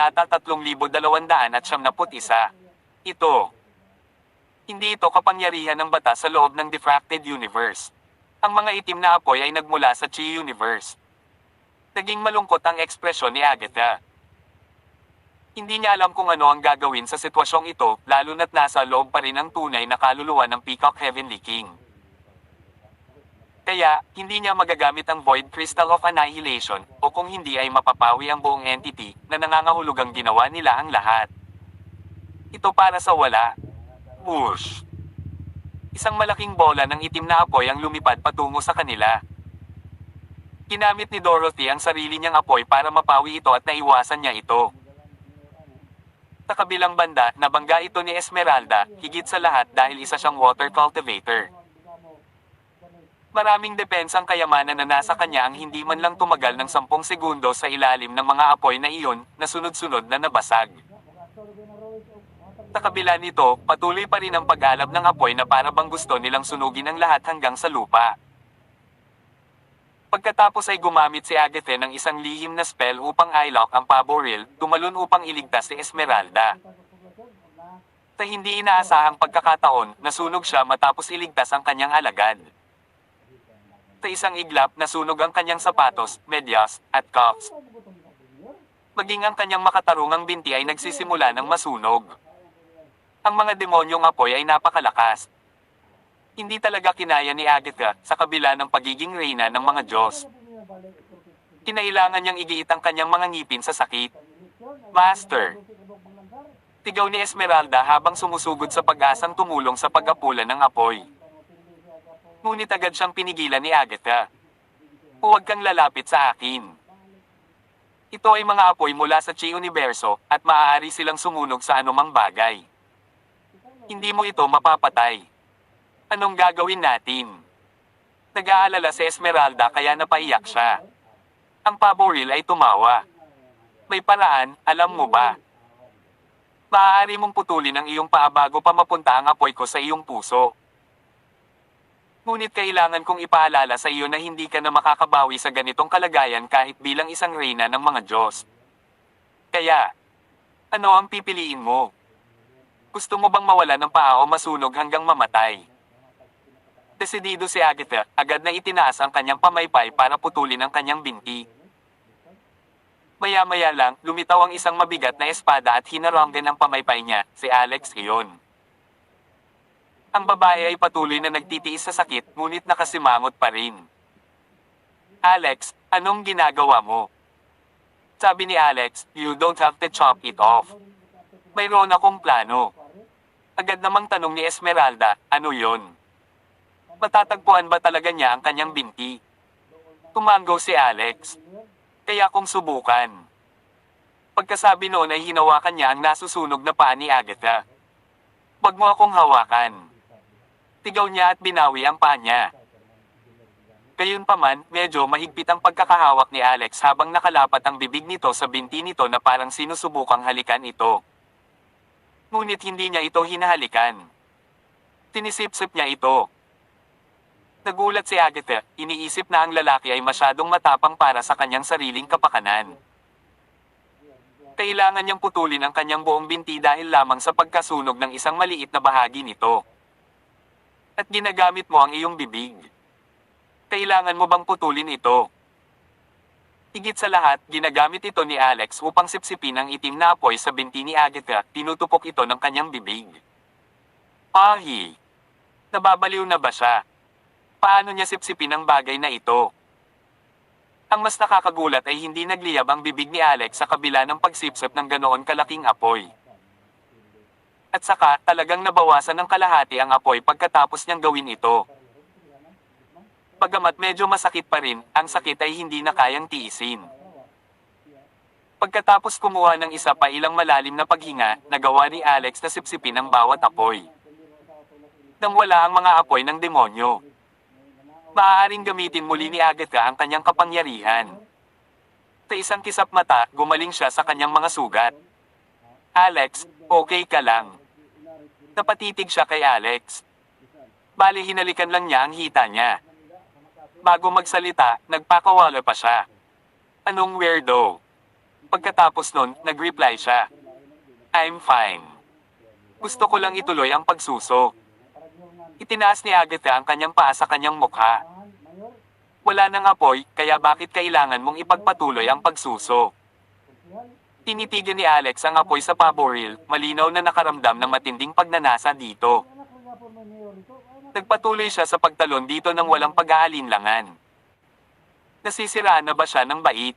Kabanata 3291. Ito. Hindi ito kapangyarihan ng bata sa loob ng diffracted universe. Ang mga itim na apoy ay nagmula sa Chi universe. Naging malungkot ang ekspresyon ni Agatha. Hindi niya alam kung ano ang gagawin sa sitwasyong ito, lalo na't nasa loob pa rin ang tunay na kaluluwa ng Peacock Heavenly King. Kaya, hindi niya magagamit ang Void Crystal of Annihilation, o kung hindi ay mapapawi ang buong entity, na nangangahulugang ginawa nila ang lahat. Ito para sa wala. Whoosh! Isang malaking bola ng itim na apoy ang lumipad patungo sa kanila. Ginamit ni Dorothy ang sarili niyang apoy para mapawi ito at naiwasan niya ito. Sa kabilang banda, nabangga ito ni Esmeralda, higit sa lahat dahil isa siyang water cultivator. Maraming depensang kayamanan na nasa kanya ang hindi man lang tumagal ng 10 segundo sa ilalim ng mga apoy na iyon, na sunod-sunod na nabasag. Sa kabila nito, patuloy pa rin ang pag-alab ng apoy na para bang gusto nilang sunugin ang lahat hanggang sa lupa. Pagkatapos ay gumamit si Agatha ng isang lihim na spell upang i-lock ang paboril, tumalon upang iligtas si Esmeralda. Sa hindi inaasahang pagkakataon, nasunog siya matapos iligtas ang kanyang alagad. Sa isang iglap, nasunog ang kanyang sapatos, medyas, at cuffs. Maging ang kanyang makatarungang binti ay nagsisimula ng masunog. Ang mga demonyong apoy ay napakalakas. Hindi talaga kinaya ni Agatha, sa kabila ng pagiging reyna ng mga Diyos. Kinailangan niyang igiit ang kanyang mga ngipin sa sakit. Master! Tigaw ni Esmeralda habang sumusugod sa pag-asang tumulong sa pag-apula ng apoy. Ngunit agad siyang pinigilan ni Agatha. Huwag kang lalapit sa akin. Ito ay mga apoy mula sa Chi Universo, at maaari silang sumunog sa anumang bagay. Hindi mo ito mapapatay. Anong gagawin natin? Nag-aalala si Esmeralda kaya napaiyak siya. Ang paboril ay tumawa. May paraan, alam mo ba? Maaari mong putulin ang iyong paa bago pa mapunta ang apoy ko sa iyong puso. Ngunit kailangan kong ipaalala sa iyo na hindi ka na makakabawi sa ganitong kalagayan kahit bilang isang reyna ng mga Diyos. Kaya, ano ang pipiliin mo? Gusto mo bang mawala ng paa o masunog hanggang mamatay? Desidido si Agatha, agad na itinaas ang kanyang pamaypay para putulin ang kanyang binti. Maya-maya lang, lumitaw ang isang mabigat na espada at hinarang din ang pamaypay niya, si Alex iyon. Ang babae ay patuloy na nagtitiis sa sakit, ngunit nakasimangot pa rin. Alex, anong ginagawa mo? Sabi ni Alex, you don't have to chop it off. Mayroon akong plano. Agad namang tanong ni Esmeralda, ano yon? Matatagpuan ba talaga niya ang kanyang binti? Tumanggaw si Alex. Kaya kong subukan. Pagkasabi noon ay hinawakan niya ang nasusunog na paa ni Agatha. Wag mo akong hawakan. Tigaw niya at binawi ang paa niya. Gayunpaman, medyo mahigpit ang pagkakahawak ni Alex habang nakalapat ang bibig nito sa binti nito na parang sinusubukang halikan ito. Ngunit hindi niya ito hinahalikan. Tinisip-sip niya ito. Nagulat si Agatha, iniisip na ang lalaki ay masyadong matapang para sa kanyang sariling kapakanan. Kailangan niyang putulin ang kanyang buong binti dahil lamang sa pagkasunog ng isang maliit na bahagi nito. At ginagamit mo ang iyong bibig. Kailangan mo bang putulin ito? Higit sa lahat, ginagamit ito ni Alex upang sipsipin ang itim na apoy sa binti ni Agatha, tinutupok ito ng kanyang bibig. Ahi! Nababaliw na ba siya? Paano niya sipsipin ang bagay na ito? Ang mas nakakagulat ay hindi nagliyab ang bibig ni Alex sa kabila ng pagsipsip ng ganoon kalaking apoy. At saka, talagang nabawasan ng kalahati ang apoy pagkatapos niyang gawin ito. Bagamat medyo masakit pa rin, ang sakit ay hindi na kayang tiisin. Pagkatapos kumuha ng isa pa ilang malalim na paghinga, nagawa ni Alex na sipsipin ang bawat apoy. Nang wala ang mga apoy ng demonyo. Maaaring gamitin muli ni Agatha ang kanyang kapangyarihan. Sa isang kisap mata, gumaling siya sa kanyang mga sugat. Alex, okay ka lang. Napatitig siya kay Alex. Bali hinalikan lang niya ang hita niya. Bago magsalita, nagpakawala pa siya. Anong weirdo? Pagkatapos nun, nag-reply siya. I'm fine. Gusto ko lang ituloy ang pagsuso. Itinaas ni Agatha ang kanyang paa sa kanyang mukha. Wala nang apoy, kaya bakit kailangan mong ipagpatuloy ang pagsuso? Tinitigan ni Alex ang apoy sa paboril, malinaw na nakaramdam ng matinding pagnanasa dito. Nagpatuloy siya sa pagtalon dito ng walang pag-aalinlangan. Nasisiraan na ba siya ng bait?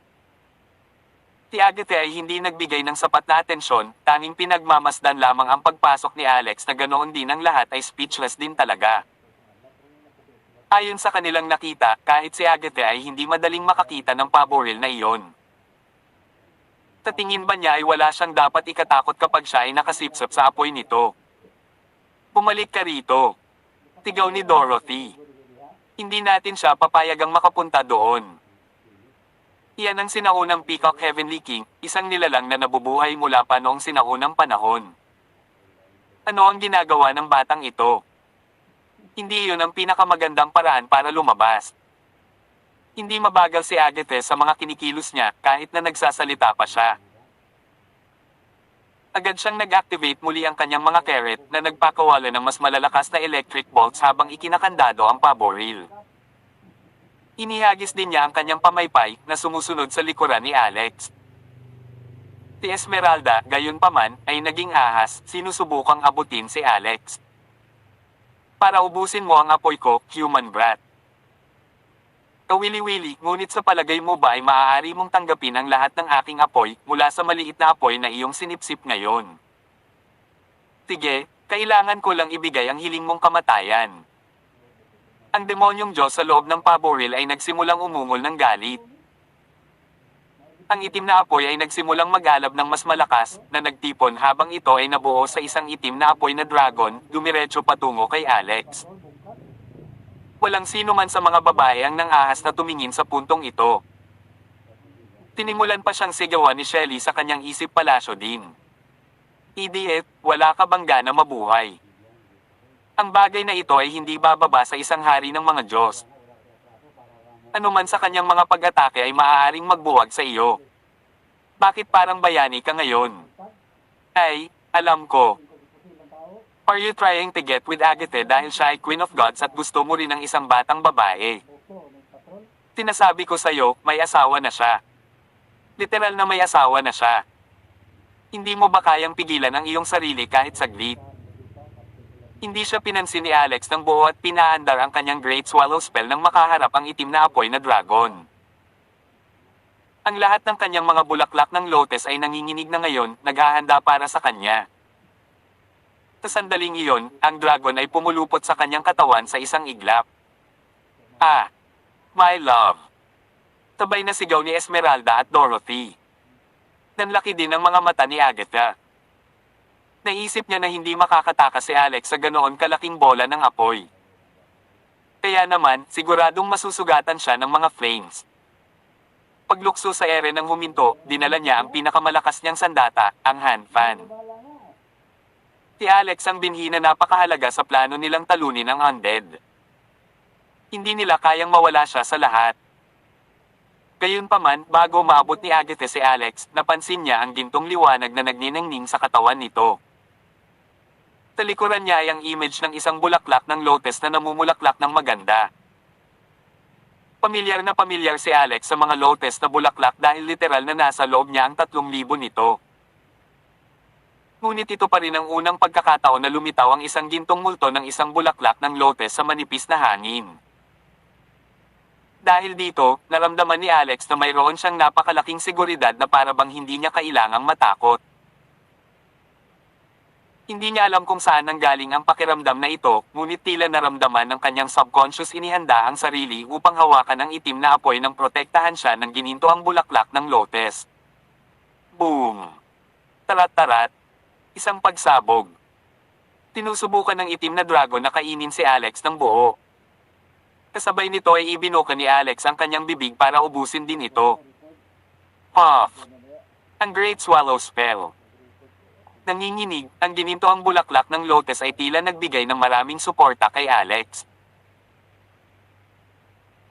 Si Agatha ay hindi nagbigay ng sapat na atensyon, tanging pinagmamasdan lamang ang pagpasok ni Alex na ganoon din ang lahat ay speechless din talaga. Ayon sa kanilang nakita, kahit si Agatha ay hindi madaling makakita ng paboril na iyon. Sa tingin ba niya ay wala siyang dapat ikatakot kapag siya ay nakasipsap sa apoy nito? Bumalik ka rito. Tigaw ni Dorothy. Hindi natin siya papayagang makapunta doon. Iyan ang sinaunang Peacock Heavenly King, isang nilalang na nabubuhay mula pa noong sinaunang panahon. Ano ang ginagawa ng batang ito? Hindi iyon ang pinakamagandang paraan para lumabas. Hindi mabagal si Agatha sa mga kinikilos niya kahit na nagsasalita pa siya. Agad siyang nag-activate muli ang kanyang mga carrot na nagpakawala ng mas malalakas na electric bolts habang ikinakandado ang paboril. Inihagis din niya ang kanyang pamaypay na sumusunod sa likuran ni Alex. Si Esmeralda, gayunpaman, ay naging ahas, sinusubukang abutin si Alex. Para ubusin mo ang apoy ko, human brat. Kawili-wili, ngunit sa palagay mo ba ay maaari mong tanggapin ang lahat ng aking apoy mula sa maliit na apoy na iyong sinipsip ngayon? Sige, kailangan ko lang ibigay ang hiling mong kamatayan. Ang demonyong Diyos sa loob ng paboril ay nagsimulang umungol ng galit. Ang itim na apoy ay nagsimulang mag-alab ng mas malakas na nagtipon habang ito ay nabuo sa isang itim na apoy na dragon, dumiretso patungo kay Alex. Walang sino man sa mga babae ang nangahas na tumingin sa puntong ito. Tinimulan pa siyang sigawan ni Shelly sa kanyang isip palasyo din. Idiot, wala ka bang gana mabuhay? Ang bagay na ito ay hindi bababa sa isang hari ng mga Diyos. Ano man sa kanyang mga pag-atake ay maaaring magbuwag sa iyo. Bakit parang bayani ka ngayon? Ay, alam ko. Are you trying to get with Agatha dahil siya ay Queen of Gods at gusto mo rin ng isang batang babae? Sinasabi ko sa'yo, may asawa na siya. Literal na may asawa na siya. Hindi mo ba kayang pigilan ang iyong sarili kahit saglit? Hindi siya pinansin ni Alex ng buo at pinaandar ang kanyang Great Swallow spell nang makaharap ang itim na apoy na dragon. Ang lahat ng kanyang mga bulaklak ng lotus ay nanginginig na ngayon, naghahanda para sa kanya. Sa sandaling iyon, ang dragon ay pumulupot sa kanyang katawan sa isang iglap. Ah! My love! Sabay na sigaw ni Esmeralda at Dorothy. Nanlaki din ang mga mata ni Agatha. Naisip niya na hindi makakatakas si Alex sa ganoon kalaking bola ng apoy. Kaya naman, siguradong masusugatan siya ng mga flames. Paglukso sa ere ng huminto, dinala niya ang pinakamalakas niyang sandata, ang hand fan. Si Alex ang binhi na napakahalaga sa plano nilang talunin ang undead. Hindi nila kayang mawala siya sa lahat. Gayunpaman, bago maabot ni Agatha si Alex, napansin niya ang gintong liwanag na nagniningning sa katawan nito. Sa likuran niya ay ang image ng isang bulaklak ng lotus na namumulaklak ng maganda. Pamilyar na pamilyar si Alex sa mga lotus na bulaklak dahil literal na nasa loob niya ang 3,000 nito. Ngunit ito pa rin ang unang pagkakataon na lumitaw ang isang gintong multo ng isang bulaklak ng lotus sa manipis na hangin. Dahil dito, naramdaman ni Alex na mayroon siyang napakalaking seguridad na para bang hindi niya kailangang matakot. Hindi niya alam kung saan nanggaling ang pakiramdam na ito, ngunit tila naramdaman ng kanyang subconscious inihanda ang sarili upang hawakan ang itim na apoy nang protektahan siya ng gininto ang bulaklak ng lotus. Boom! Tarat-tarat! Isang pagsabog. Tinusubukan ng itim na dragon na kainin si Alex ng buo. Kasabay nito ay ibinuka ni Alex ang kanyang bibig para ubusin din ito. Puff! Ang Great Swallow Spell. Nanginginig, ang gininto ang bulaklak ng lotus ay tila nagbigay ng maraming suporta kay Alex.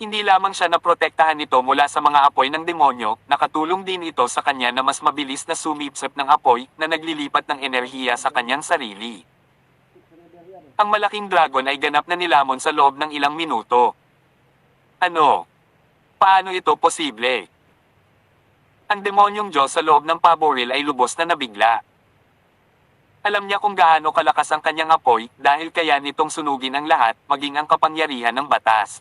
Hindi lamang siya naprotektahan nito mula sa mga apoy ng demonyo, nakatulong din ito sa kanya na mas mabilis na sumipsip ng apoy na naglilipat ng enerhiya sa kanyang sarili. Ang malaking dragon ay ganap na nilamon sa loob ng ilang minuto. Ano? Paano ito posible? Ang demonyong Diyos sa loob ng paboril ay lubos na nabigla. Alam niya kung gaano kalakas ang kanyang apoy dahil kaya nitong sunugin ang lahat, maging ang kapangyarihan ng batas.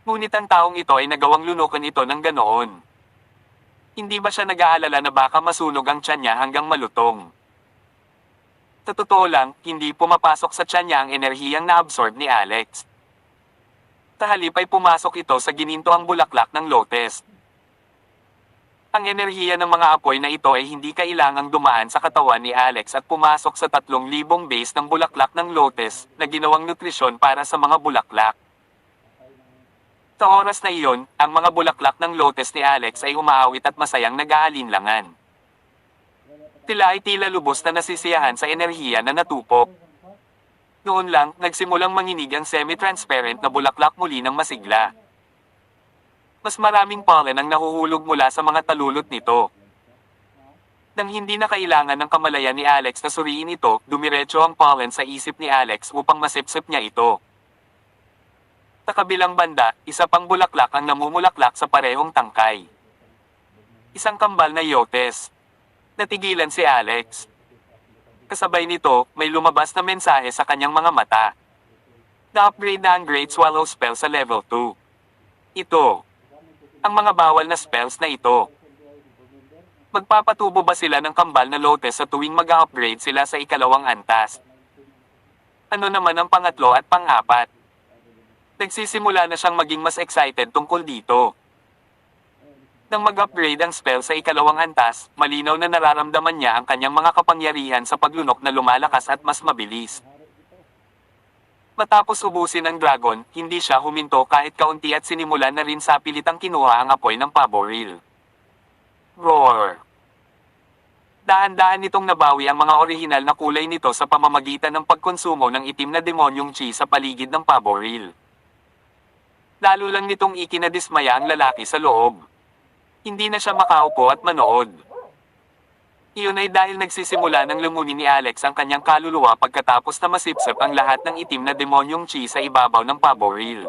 Ngunit ang taong ito ay nagawang lunukan ito ng ganoon. Hindi ba siya nag-aalala na baka masunog ang tiyan niya hanggang malutong? Sa totoo lang, hindi pumapasok sa tiyan niya ang enerhiyang na-absorb ni Alex. Sa halip ay pumasok ito sa ginintoang bulaklak ng lotus. Ang enerhiya ng mga apoy na ito ay hindi kailangang dumaan sa katawan ni Alex at pumasok sa 3,000 base ng bulaklak ng lotus na ginawang nutrisyon para sa mga bulaklak. Sa oras na iyon, ang mga bulaklak ng lotus ni Alex ay umaawit at masayang nag-aalinlangan. Sila ay tila lubos na nasisiyahan sa enerhiya na natupok. Noon lang, nagsimulang manginig ang semi-transparent na bulaklak muli ng masigla. Mas maraming pollen ang nahuhulog mula sa mga talulot nito. Nang hindi na kailangan ng kamalayan ni Alex na suriin ito, dumiretso ang pollen sa isip ni Alex upang masipsip niya ito. Sa kabilang banda, isa pang bulaklak ang namumulaklak sa parehong tangkay. Isang kambal na yotes. Natigilan si Alex. Kasabay nito, may lumabas na mensahe sa kanyang mga mata. Na-upgrade na ang Great Swallow spell sa level 2. Ito. Ang mga bawal na spells na ito. Magpapatubo ba sila ng kambal na lotus sa tuwing mag-upgrade sila sa ikalawang antas? Ano naman ang pangatlo at pang-apat? Nagsisimula na siyang maging mas excited tungkol dito. Nang mag-upgrade ang spell sa ikalawang antas, malinaw na nararamdaman niya ang kanyang mga kapangyarihan sa paglunok na lumalakas at mas mabilis. Matapos ubusin ng dragon, hindi siya huminto kahit kaunti at sinimulan na rin sa pilitang kinuha ang apoy ng paboril. Roar! Daan-daan nitong nabawi ang mga orihinal na kulay nito sa pamamagitan ng pagkonsumo ng itim na demonyong chi sa paligid ng paboril. Lalo lang nitong ikinadismaya ang lalaki sa loob. Hindi na siya makaupo at manood. Iyon ay dahil nagsisimula ng lumunin ni Alex ang kanyang kaluluwa pagkatapos na masipsip ang lahat ng itim na demonyong chi sa ibabaw ng paboril.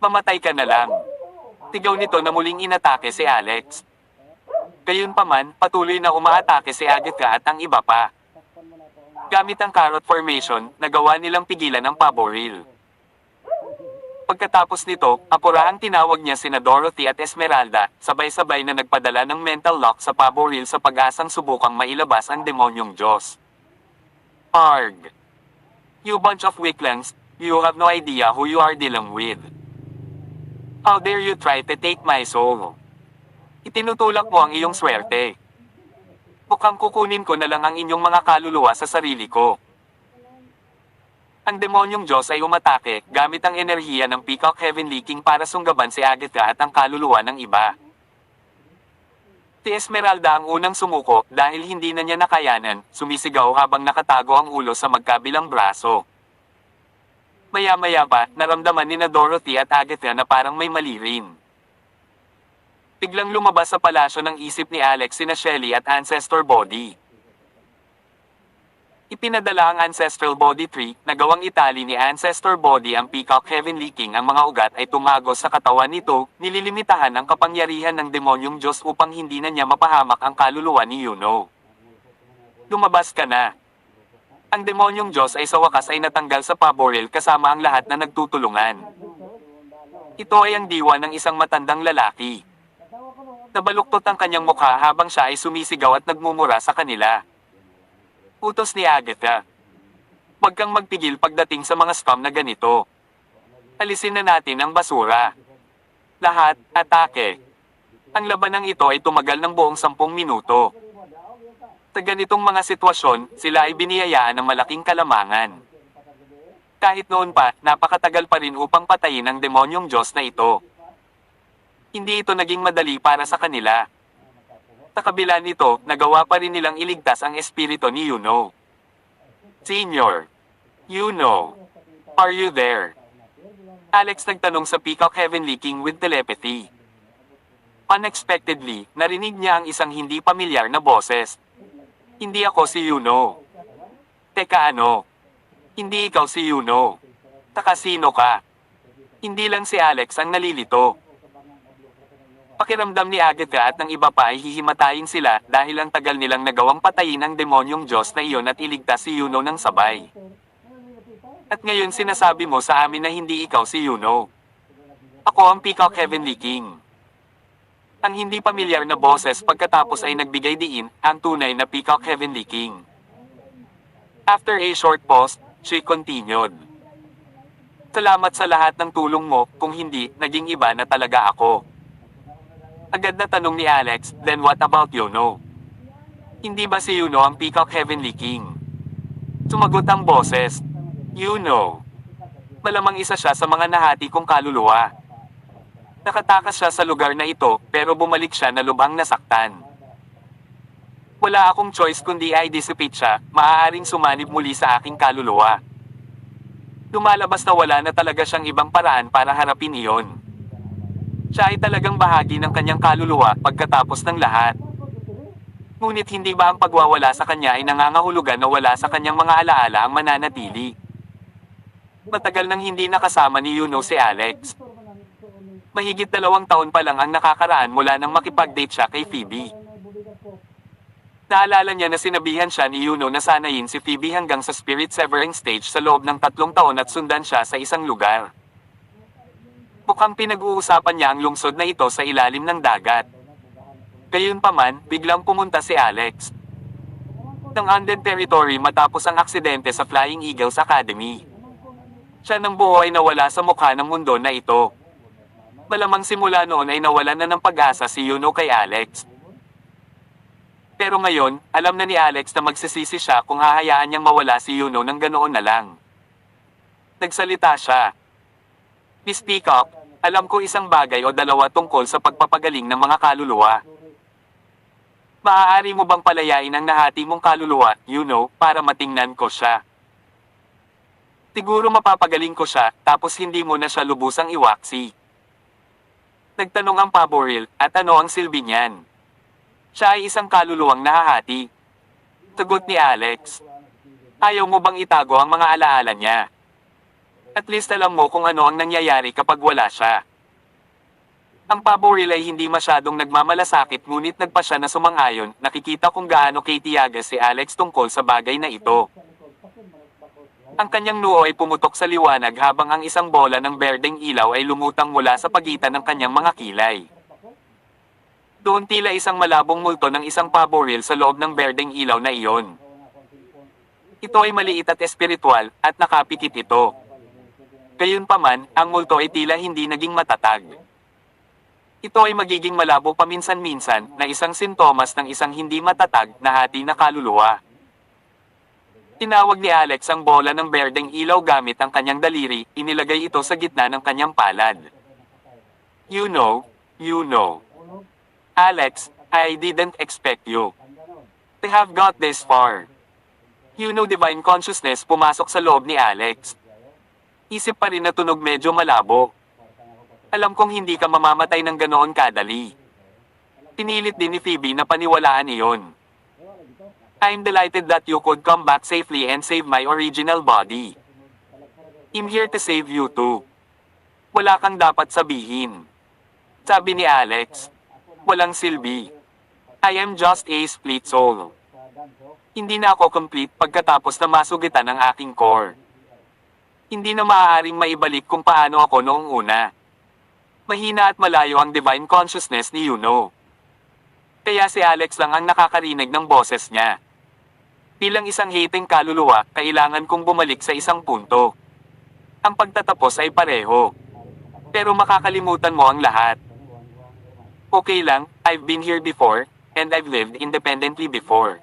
Mamatay ka na lang. Tigaw nito na muling inatake si Alex. Gayunpaman, patuloy na umaatake si Agatha at ang iba pa. Gamit ang carrot formation, nagawa nilang pigilan ang paboril. Pagkatapos nito, apurahang tinawag niya sina Dorothy at Esmeralda, sabay-sabay na nagpadala ng mental lock sa paboril sa pag-asang subukang mailabas ang demonyong Diyos. Arg! You bunch of weaklings, you have no idea who you are dealing with. How dare you try to take my soul? Itinutulak mo ang iyong swerte. Mukhang kukunin ko na lang ang inyong mga kaluluwa sa sarili ko. Ang demonyong Diyos ay umatake, gamit ang enerhiya ng Peacock Heavenly King para sunggaban si Agatha at ang kaluluwa ng iba. Si Esmeralda ang unang sumuko, dahil hindi na niya nakayanan, sumisigaw habang nakatago ang ulo sa magkabilang braso. Maya-maya pa, naramdaman ni na Dorothy at Agatha na parang may mali rin. Biglang lumabas sa palasyo ng isip ni Alex sina Shelly at Ancestor Body. Ipinadala ang Ancestral Body Tree, na gawang itali ni Ancestor Body ang Peacock Heavenly King. Ang mga ugat ay tumagos sa katawan nito, nililimitahan ang kapangyarihan ng demonyong Diyos upang hindi na niya mapahamak ang kaluluwa ni Yuno. Lumabas ka na. Ang demonyong Diyos ay sa wakas ay natanggal sa paboril kasama ang lahat na nagtutulungan. Ito ay ang diwa ng isang matandang lalaki. Nabaluktot ang kanyang mukha habang siya ay sumisigaw at nagmumura sa kanila. Utos ni Agatha. Huwag kang magpigil pagdating sa mga scam na ganito. Alisin na natin ang basura. Lahat, atake. Ang labanang ito ay tumagal ng buong 10 minuto. Sa ganitong mga sitwasyon, sila ay biniyayaan ng malaking kalamangan. Kahit noon pa, napakatagal pa rin upang patayin ang demonyong Diyos na ito. Hindi ito naging madali para sa kanila. Sa kabila nito, nagawa pa rin nilang iligtas ang espiritu ni Yuno. Senior. Yuno. Are you there? Alex nagtanong sa Peacock Heavenly King with telepathy. Unexpectedly, narinig niya ang isang hindi pamilyar na boses. Hindi ako si Yuno. Teka ano? Hindi ikaw si Yuno. Sino ka? Hindi lang si Alex ang nalilito. Pakiramdam ni Agatha at ng iba pa ay hihimatayin sila dahil ang tagal nilang nagawang patayin ang demonyong Diyos na iyon at iligtas si Yuno ng sabay. At ngayon sinasabi mo sa amin na hindi ikaw si Yuno. Ako ang Peacock Heavenly King. Ang hindi pamilyar na boses pagkatapos ay nagbigay diin ang tunay na Peacock Heavenly King. After a short pause, she continued. Salamat sa lahat ng tulong mo, kung hindi, naging iba na talaga ako. Agad na tanong ni Alex, then what about Yuno? Hindi ba si Yuno ang Peacock Heavenly King? Sumagot ang boses. Yuno. Malamang isa siya sa mga nahati kong kaluluwa. Nakatakas siya sa lugar na ito, pero bumalik siya na lubhang nasaktan. Wala akong choice kundi ay dissipate siya, maaaring sumanib muli sa aking kaluluwa. Lumalabas na wala na talaga siyang ibang paraan para harapin iyon. Siya ay talagang bahagi ng kanyang kaluluwa pagkatapos ng lahat. Ngunit hindi ba ang pagwawala sa kanya ay nangangahulugan na wala sa kanyang mga alaala ang mananatili? Matagal nang hindi nakasama ni Yuno si Alex. Mahigit 2 taon pa lang ang nakakaraan mula nang makipag-date siya kay Phoebe. Naalala niya na sinabihan siya ni Yuno na sanayin si Phoebe hanggang sa spirit severing stage sa loob ng 3 taon at sundan siya sa isang lugar. Mukhang pinag-uusapan niya ang lungsod na ito sa ilalim ng dagat. Gayunpaman, biglang pumunta si Alex ng Anden Territory matapos ang aksidente sa Flying Eagles Academy. Siya ng buo ay nawala sa mukha ng mundo na ito. Malamang simula noon ay nawalan na ng pag-asa si Yuno kay Alex. Pero ngayon, alam na ni Alex na magsisisi siya kung hahayaan niyang mawala si Yuno ng ganoon na lang. Nagsalita siya. Miss Peacock, alam ko isang bagay o dalawa tungkol sa pagpapagaling ng mga kaluluwa. Maaari mo bang palayain ang nahati mong kaluluwa, Yuno, para matingnan ko siya? Siguro mapapagaling ko siya, tapos hindi mo na siya lubusang iwaksi. Nagtanong ang Paboril, at ano ang silbi niyan? Siya ay isang kaluluwang nahahati. Sagot ni Alex. Ayaw mo bang itago ang mga alaala niya? At least alam mo kung ano ang nangyayari kapag wala siya. Ang Paboril ay hindi masyadong nagmamalasakit ngunit nagpa siya na sumang-ayon, nakikita kung gaano kitiyaga si Alex tungkol sa bagay na ito. Ang kanyang noo ay pumutok sa liwanag habang ang isang bola ng berdeng ilaw ay lumutang mula sa pagitan ng kanyang mga kilay. Doon tila isang malabong multo ng isang Paboril sa loob ng berdeng ilaw na iyon. Ito ay maliit at espiritual, at nakapikit ito. Gayunpaman, ang multo ay tila hindi naging matatag. Ito ay magiging malabo paminsan-minsan, na isang sintomas ng isang hindi matatag na hati na kaluluwa. Tinawag ni Alex ang bola ng berdeng ilaw gamit ang kanyang daliri, inilagay ito sa gitna ng kanyang palad. You know. Alex, I didn't expect you to have got this far. You know, divine consciousness pumasok sa loob ni Alex. Isip pa rin na tunog medyo malabo. Alam kong hindi ka mamamatay ng ganoon kadali. Pinilit din ni Phoebe na paniwalaan iyon. I'm delighted that you could come back safely and save my original body. I'm here to save you too. Wala kang dapat sabihin. Sabi ni Alex. Walang silbi. I am just a split soul. Hindi na ako complete pagkatapos na masugitan ang aking core. Hindi na maaaring maibalik kung paano ako noong una. Mahina at malayo ang divine consciousness ni Yuno. Kaya si Alex lang ang nakakarinig ng boses niya. Bilang isang hating kaluluwa, kailangan kong bumalik sa isang punto. Ang pagtatapos ay pareho. Pero makakalimutan mo ang lahat. Okay lang, I've been here before, and I've lived independently before.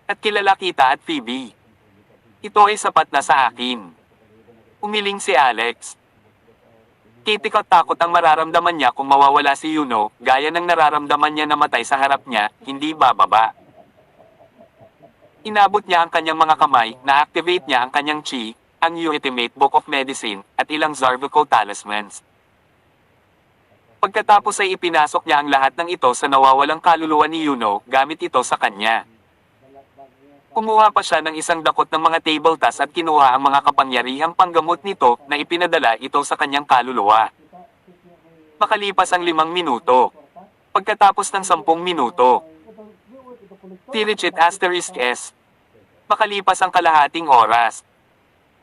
At kilala kita at Phoebe. Ito ay sapat na sa akin. Umiling si Alex. Kitikot takot ang mararamdaman niya kung mawawala si Yuno, gaya ng nararamdaman niya na matay sa harap niya, hindi bababa. Inabot niya ang kanyang mga kamay, na-activate niya ang kanyang chi, ang Ultimate Book of Medicine, at ilang Zarviko talismans. Pagkatapos ay ipinasok niya ang lahat ng ito sa nawawalang kaluluwa ni Yuno gamit ito sa kanya. Kumuha pa siya ng isang dakot ng mga table tas at kinuha ang mga kapangyarihang panggamot nito na ipinadala ito sa kanyang kaluluwa. Makalipas ang 5 minuto. Pagkatapos ng 10 minuto. Tirichit asterisk S. Makalipas ang kalahating oras.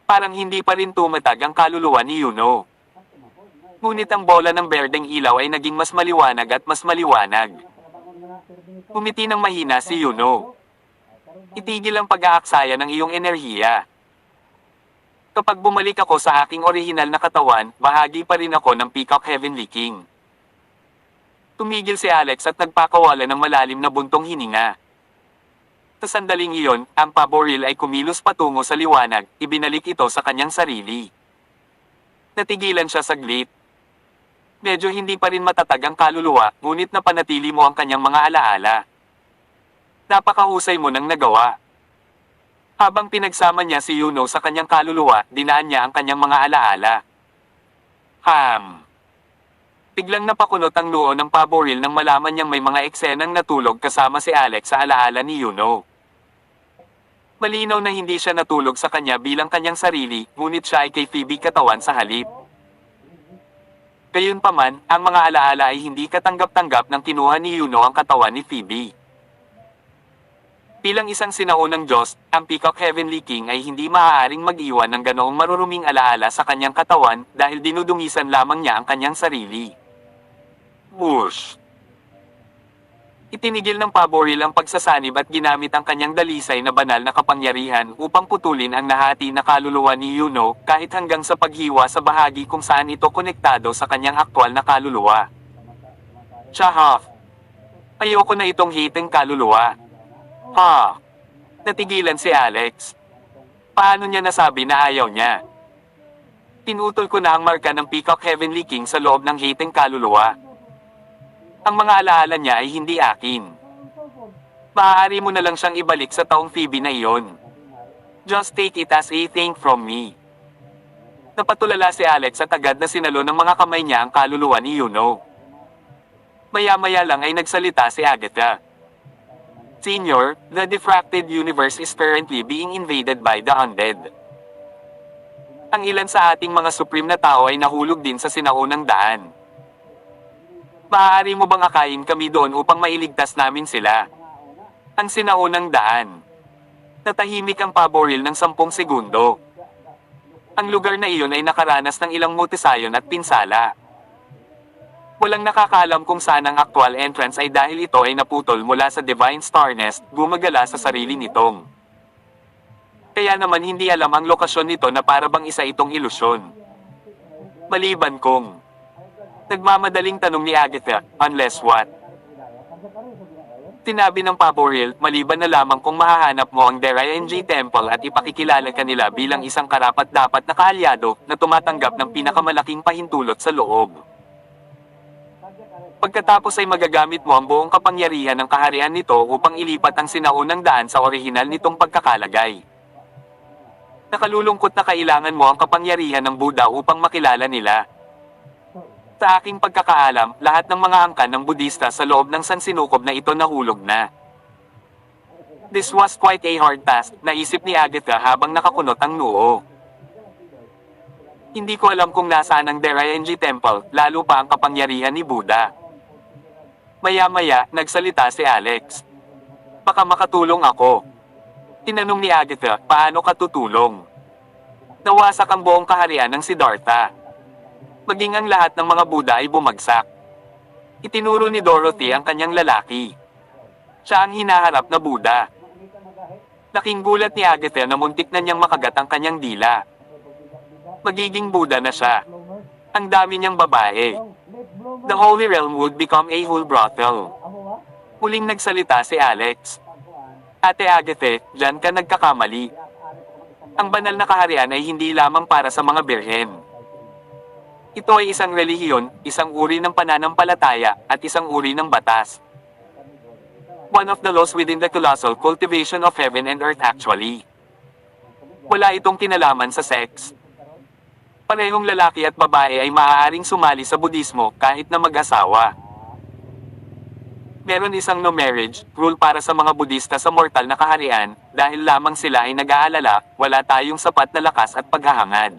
Parang hindi pa rin tumatag ang kaluluwa ni Yuno. Ngunit ang bola ng berdeng ilaw ay naging mas maliwanag at mas maliwanag. Umiti ng mahina si Yuno. Itigil ang pag-aaksaya ng iyong enerhiya. Kapag bumalik ako sa aking orihinal na katawan, bahagi pa rin ako ng Peacock Heavenly King. Tumigil si Alex at nagpakawala ng malalim na buntong hininga. Sa sandaling iyon, ang paboril ay kumilos patungo sa liwanag, ibinalik ito sa kanyang sarili. Natigilan siya saglit. Medyo hindi pa rin matatag ang kaluluwa, ngunit napanatili mo ang kanyang mga alaala. Napakahusay mo nang nagawa. Habang pinagsama niya si Yuno sa kanyang kaluluwa, dinaan niya ang kanyang mga alaala. Biglang napakunot ang noo ng paboril nang malaman niyang may mga eksenang natulog kasama si Alex sa alaala ni Yuno. Malinaw na hindi siya natulog sa kanya bilang kanyang sarili, ngunit siya ay kay Phoebe katawan sa halip. Gayunpaman, ang mga alaala ay hindi katanggap-tanggap nang kinuha ni Yuno ang katawan ni Phoebe. Bilang isang sinaunang Diyos, ang Peacock Heavenly King ay hindi maaaring mag-iwan ng ganoong maruruming alaala sa kanyang katawan dahil dinudungisan lamang niya ang kanyang sarili. Whoosh! Itinigil ng paboril ang pagsasanib at ginamit ang kanyang dalisay na banal na kapangyarihan upang putulin ang nahati na kaluluwa ni Yuno kahit hanggang sa paghiwa sa bahagi kung saan ito konektado sa kanyang aktwal na kaluluwa. Tsahaf! Ayoko na itong hiteng kaluluwa. Natigilan si Alex. Paano niya nasabi na ayaw niya? Pinutol ko na ang marka ng Peacock Heavenly King sa loob ng hiteng kaluluwa. Ang mga alaala niya ay hindi akin. Maaari mo na lang siyang ibalik sa taong Phoebe na iyon. Just take it as a thing from me. Napatulala si Alex at agad na sinalo ng mga kamay niya ang kaluluwa ni Yuno. Maya-maya lang ay nagsalita si Agatha. Senior, the diffracted universe is currently being invaded by the undead. Ang ilan sa ating mga supreme na tao ay nahulog din sa sinaunang daan. Maaari mo bang akayin kami doon upang mailigtas namin sila? Ang sinaunang daan. Natahimik ang paboril ng 10 segundo. Ang lugar na iyon ay nakaranas ng ilang mutisayon at pinsala. Walang nakakaalam kung saan ang actual entrance ay dahil ito ay naputol mula sa Divine Star Nest, gumagala sa sarili nitong. Kaya naman hindi alam ang lokasyon nito na para bang isa itong ilusyon. Maliban kung nagmamadaling tanong ni Agatha, unless what? Tinabi ng paboril, maliban na lamang kung mahahanap mo ang Deraenji Temple at ipakikilala kanila bilang isang karapat-dapat na kaalyado na tumatanggap ng pinakamalaking pahintulot sa loob. Pagkatapos ay magagamit mo ang buong kapangyarihan ng kaharian nito upang ilipat ang sinaunang daan sa orihinal nitong pagkakalagay. Nakalulungkot na kailangan mo ang kapangyarihan ng Buddha upang makilala nila. Sa aking pagkakaalam, lahat ng mga angkan ng Budista sa loob ng sansinukob na ito nahulog na. This was quite a hard task, naisip ni Agatha habang nakakunot ang noo. Hindi ko alam kung nasaan ang Deraenji Temple, lalo pa ang kapangyarihan ni Buddha. Maya-maya, nagsalita si Alex. Baka makatulong ako. Tinanong ni Agatha, paano ka tutulong? Nawasak ang buong kaharian ng Siddhartha. Maging ang lahat ng mga Buddha ay bumagsak. Itinuro ni Dorothy ang kanyang lalaki. Siya ang hinaharap na Buddha. Laking gulat ni Agatha na muntik na niyang makagat ang kanyang dila. Magiging Buddha na siya. Ang dami niyang babae. The Holy Realm would become a whole brothel. Muling nagsalita si Alex. Ate Agatha, dyan ka nagkakamali. Ang banal na kaharian ay hindi lamang para sa mga birhen. Ito ay isang relihiyon, isang uri ng pananampalataya, at isang uri ng batas. One of the laws within the colossal cultivation of heaven and earth actually. Wala itong kinalaman sa sex. Parehong lalaki at babae ay maaaring sumali sa Budismo kahit na mag-asawa. Meron isang no marriage rule para sa mga Budista sa mortal na kaharian, dahil lamang sila ay nag-aalala, wala tayong sapat na lakas at paghahangad.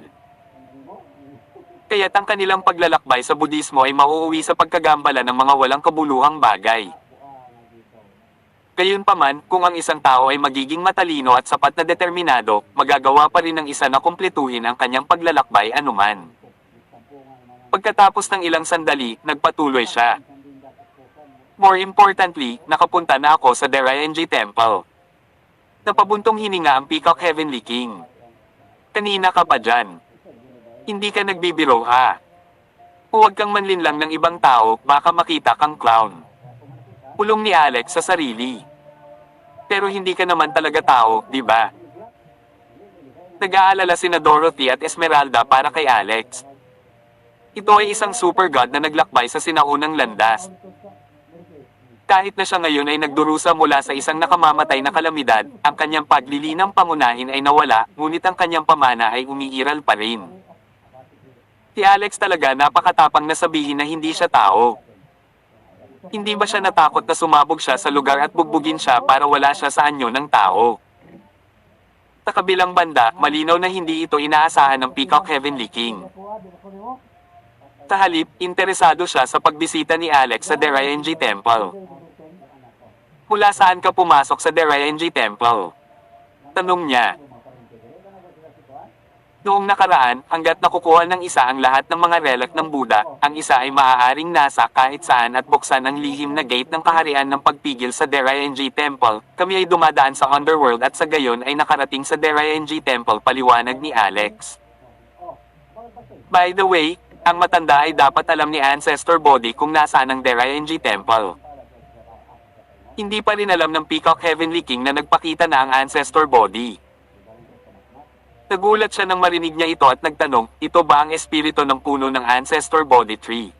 Kaya't ang kanilang paglalakbay sa Budismo ay mauuwi sa pagkagambala ng mga walang kabuluhang bagay. Gayunpaman, kung ang isang tao ay magiging matalino at sapat na determinado, magagawa pa rin ng isa na kumpletuhin ang kanyang paglalakbay anuman. Pagkatapos ng ilang sandali, nagpatuloy siya. More importantly, nakapunta na ako sa Derayenji Temple. Napabuntong hininga ang Peacock Heavenly King. Kanina ka pa dyan. Hindi ka nagbibiro ha. Huwag kang manlinlang ng ibang tao, baka makita kang clown. Pulong ni Alex sa sarili. Pero hindi ka naman talaga tao, di ba? Nag-aalala sina Dorothy at Esmeralda para kay Alex. Ito ay isang super god na naglakbay sa sinaunang landas. Kahit na siya ngayon ay nagdurusa mula sa isang nakamamatay na kalamidad, ang kanyang paglilinang pangunahin ay nawala, ngunit ang kanyang pamana ay umiiral pa rin. Si Alex talaga napakatapang na sabihin na hindi siya tao. Hindi ba siya natakot na sumabog siya sa lugar at bugbugin siya para wala siya sa anyo ng tao? Sa kabilang banda, malinaw na hindi ito inaasahan ng Peacock Heavenly King. Sa halip, interesado siya sa pagbisita ni Alex sa Derayenji Temple. Mula saan ka pumasok sa Derayenji Temple? Tanong niya. Noong nakaraan, hanggat nakukuha ng isa ang lahat ng mga relic ng Buddha, ang isa ay maaaring nasa kahit saan at buksan ang lihim na gate ng kaharian ng pagpigil sa Derayenji Temple. Kami ay dumadaan sa underworld at sa gayon ay nakarating sa Derayenji Temple, paliwanag ni Alex. By the way, ang matanda ay dapat alam ni Ancestor Body kung nasaan ang Derayenji Temple. Hindi pa rin alam ng Peacock Heavenly King na nagpakita na ang Ancestor Body. Nagulat siya nang marinig niya ito at nagtanong, ito ba ang espiritu ng puno ng Ancestor Body Tree?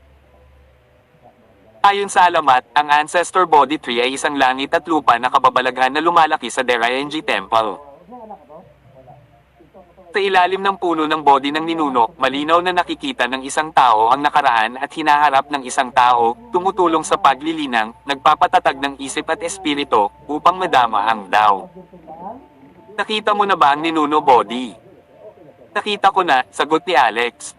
Ayon sa alamat, ang Ancestor Body Tree ay isang langit at lupa na kababalaghan na lumalaki sa Derayenji Temple. Sa ilalim ng puno ng body ng ninuno, malinaw na nakikita ng isang tao ang nakaraan at hinaharap ng isang tao, tumutulong sa paglilinang, nagpapatatag ng isip at espiritu, upang madama ang Tao. Nakita mo na ba ang ninuno body? Nakita ko na, sagot ni Alex.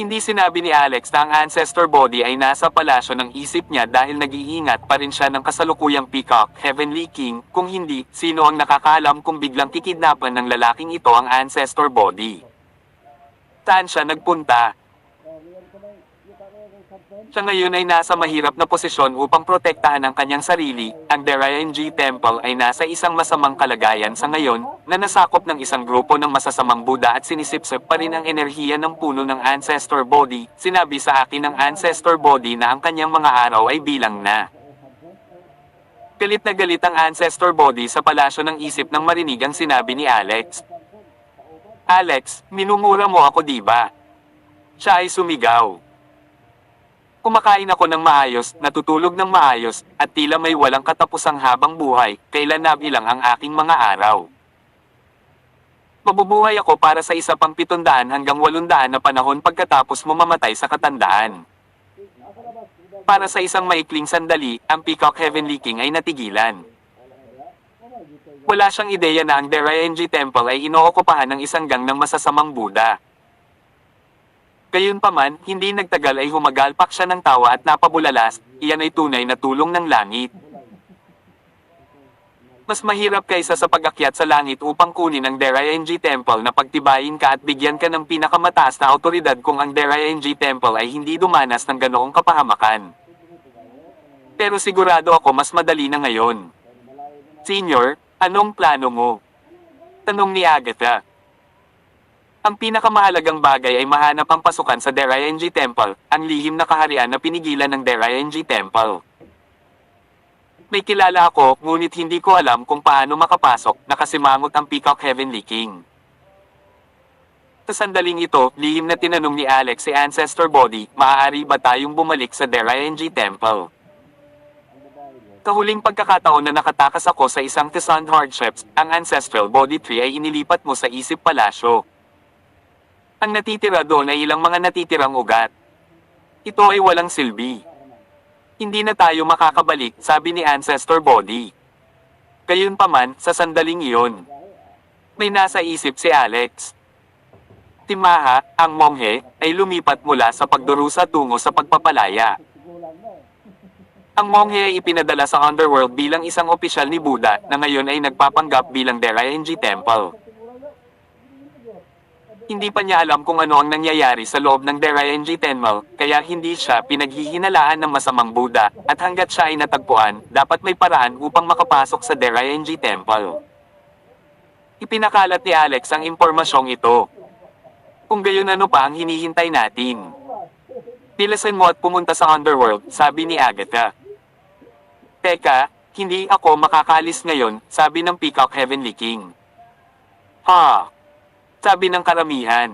Hindi sinabi ni Alex na ang Ancestor Body ay nasa palasyo ng isip niya dahil nag-iingat pa rin siya ng kasalukuyang Peacock Heavenly King, kung hindi, sino ang nakakaalam kung biglang kikidnapan ng lalaking ito ang Ancestor Body? Saan siya nagpunta? Siya ngayon ay nasa mahirap na posisyon upang protektahan ang kanyang sarili. Ang Derayenji Temple ay nasa isang masamang kalagayan sa ngayon, na nasakop ng isang grupo ng masasamang Buddha at sinisipsip pa rin ang enerhiya ng puno ng Ancestor Body. Sinabi sa akin ng Ancestor Body na ang kanyang mga araw ay bilang na. Galit na galit ang Ancestor Body sa palasyo ng isip ng marinig ang sinabi ni Alex. Alex, minumura mo ako diba? Siya ay sumigaw. Kumakain ako ng maayos, natutulog ng maayos, at tila may walang katapusang habang buhay, kailan nabilang ang aking mga araw. Mabubuhay ako para sa isa pang 700 hanggang 800 na panahon pagkatapos mo mamatay sa katandaan. Para sa isang maikling sandali, ang Peacock Heavenly King ay natigilan. Wala siyang ideya na ang Derayenji Temple ay inookupahan ng isang gang ng masasamang Buddha. Gayunpaman, hindi nagtagal ay humagalpak siya ng tawa at napabulalas, iyan ay tunay na tulong ng langit. Mas mahirap kaysa sa pag-akyat sa langit upang kunin ang Derayenji Temple na pagtibayin ka at bigyan ka ng pinakamataas na autoridad kung ang Derayenji Temple ay hindi dumanas ng ganoong kapahamakan. Pero sigurado ako mas madali na ngayon. Senior, anong plano mo? Tanong ni Agatha. Ang pinakamahalagang bagay ay mahanap ang pasukan sa Derayenji Temple, ang lihim na kaharian na pinigilan ng Derayenji Temple. May kilala ako, ngunit hindi ko alam kung paano makapasok, nakasimangot ang Peacock Heavenly King. Sa sandaling ito, lihim na tinanong ni Alex si Ancestor Body, maaari ba tayong bumalik sa Derayenji Temple? Kahuling pagkakataon na nakatakas ako sa isang Tisan hardships, ang ancestral body tree ay inilipat mo sa isip palasyo. Ang natitira doon ay ilang mga natitirang ugat. Ito ay walang silbi. Hindi na tayo makakabalik, sabi ni Ancestor Body. Gayunpaman, sa sandaling iyon, may nasa isip si Alex. Timaha, ang monghe, ay lumipat mula sa pagdurusa tungo sa pagpapalaya. Ang monghe ay ipinadala sa underworld bilang isang opisyal ni Buddha na ngayon ay nagpapanggap bilang Deraenji Temple. Hindi pa niya alam kung ano ang nangyayari sa loob ng Deraenji Temple, kaya hindi siya pinaghihinalaan ng masamang Buddha, at hanggat siya ay natagpuan, dapat may paraan upang makapasok sa Deraenji Temple. Ipinakalat ni Alex ang impormasyong ito. Kung gayon ano pa ang hinihintay natin? Pilasan mo at pumunta sa underworld, sabi ni Agatha. Teka, hindi ako makakalis ngayon, sabi ng Peacock Heavenly King. Ha? Sabi ng karamihan.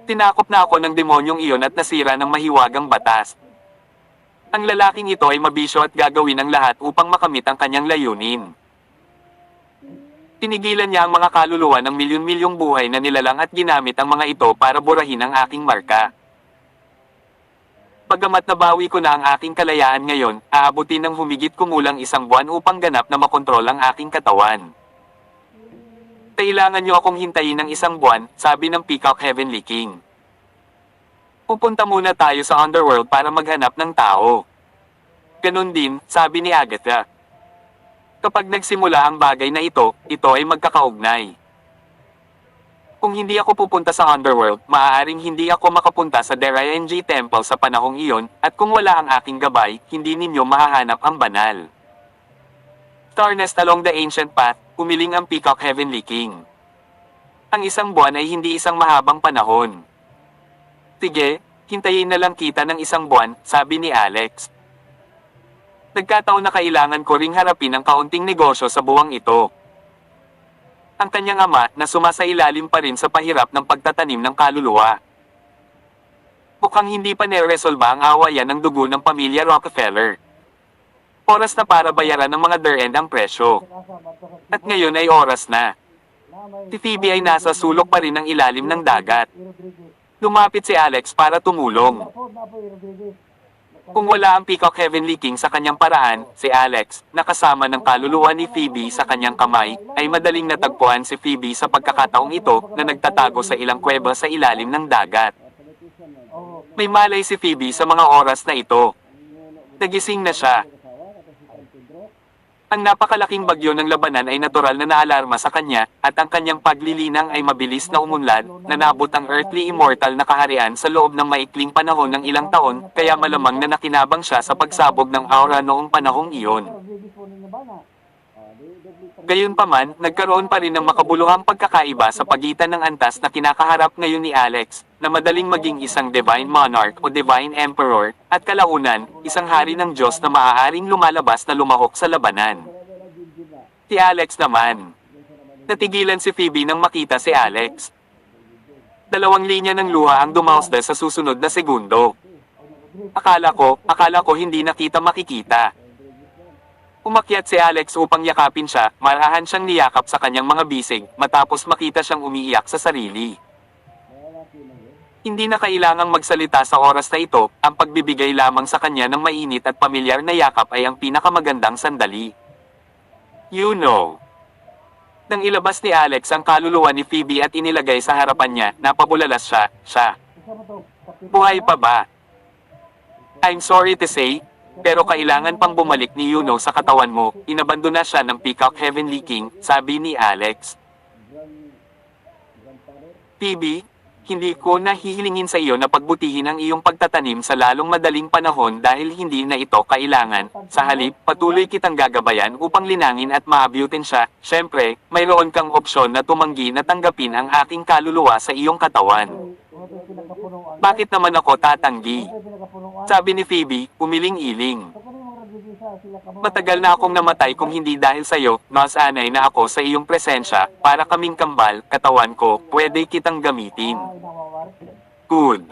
Tinakop na ako ng demonyong iyon at nasira ng mahiwagang batas. Ang lalaking ito ay mabisyo at gagawin ang lahat upang makamit ang kanyang layunin. Tinigilan niya ang mga kaluluwa ng milyon-milyong buhay na nilalang at ginamit ang mga ito para burahin ang aking marka. Pagkamat nabawi ko na ang aking kalayaan ngayon, aabutin ng humigit kumulang 1 buwan upang ganap na makontrol ang aking katawan. Kailangan niyo akong hintayin ng 1 buwan, sabi ng Peacock Heavenly King. Pupunta muna tayo sa underworld para maghanap ng tao. Ganon din, sabi ni Agatha. Kapag nagsimula ang bagay na ito ay magkakaugnay. Kung hindi ako pupunta sa underworld, maaaring hindi ako makapunta sa Deraenji Temple sa panahong iyon, at kung wala ang aking gabay, hindi ninyo mahahanap ang banal. Starnest along the ancient path, umiling ang Peacock Heavenly King. Ang 1 buwan ay hindi isang mahabang panahon. Sige, hintayin na lang kita ng 1 buwan, sabi ni Alex. Nagkataon na kailangan ko ring harapin ang kaunting negosyo sa buwang ito. Ang kanyang ama na sumasailalim pa rin sa pahirap ng pagtatanim ng kaluluwa. Mukhang hindi pa neresolba ang awayan ng dugo ng pamilya Rockefeller. Oras na para bayaran ng mga der-end ang presyo. At ngayon ay oras na. Si Phoebe ay nasa sulok pa rin ng ilalim ng dagat. Lumapit si Alex para tumulong. Kung wala ang Peacock Heavenly King sa kanyang paraan, si Alex, nakasama ng kaluluwa ni Phoebe sa kanyang kamay, ay madaling natagpuan si Phoebe sa pagkakataong ito na nagtatago sa ilang kuweba sa ilalim ng dagat. May malay si Phoebe sa mga oras na ito. Nagising na siya. Ang napakalaking bagyo ng labanan ay natural na naalarma sa kanya, at ang kanyang paglilinang ay mabilis na umunlad, na nabot ang earthly immortal na kaharian sa loob ng maikling panahon ng ilang taon, kaya malamang na nakinabang siya sa pagsabog ng aura noong panahong iyon. Gayunpaman, nagkaroon pa rin ng makabuluhang pagkakaiba sa pagitan ng antas na kinakaharap ngayon ni Alex, na madaling maging isang Divine Monarch o Divine Emperor, at kalaunan, isang hari ng Diyos na maaaring lumalabas na lumahok sa labanan. Si Alex naman. Natigilan si Phoebe nang makita si Alex. 2 linya ng luha ang dumausda sa susunod na segundo. Akala ko hindi na kita makikita. Umakyat si Alex upang yakapin siya, marahan siyang niyakap sa kanyang mga bisig, matapos makita siyang umiiyak sa sarili. Hindi na kailangang magsalita sa oras na ito, ang pagbibigay lamang sa kanya ng mainit at pamilyar na yakap ay ang pinakamagandang sandali. You know. Nang ilabas ni Alex ang kaluluwa ni Phoebe at inilagay sa harapan niya, napabulalas siya. Buhay pa ba? I'm sorry to say, pero kailangan pang bumalik ni Yuno sa katawan mo, inabandona siya ng Peacock Heavenly King, sabi ni Alex. Phoebe, hindi ko nahihilingin sa iyo na pagbutihin ang iyong pagtatanim sa lalong madaling panahon dahil hindi na ito kailangan. Sa halip, patuloy kitang gagabayan upang linangin at maabyutin siya. Siyempre, mayroon kang opsyon na tumanggi na tanggapin ang aking kaluluwa sa iyong katawan. Bakit naman ako tatanggi? Sabi ni Phoebe, umiling-iling. Matagal na akong namatay kung hindi dahil sa iyo, mas anay na ako sa iyong presensya, para kaming kambal, katawan ko, pwede kitang gamitin. Good.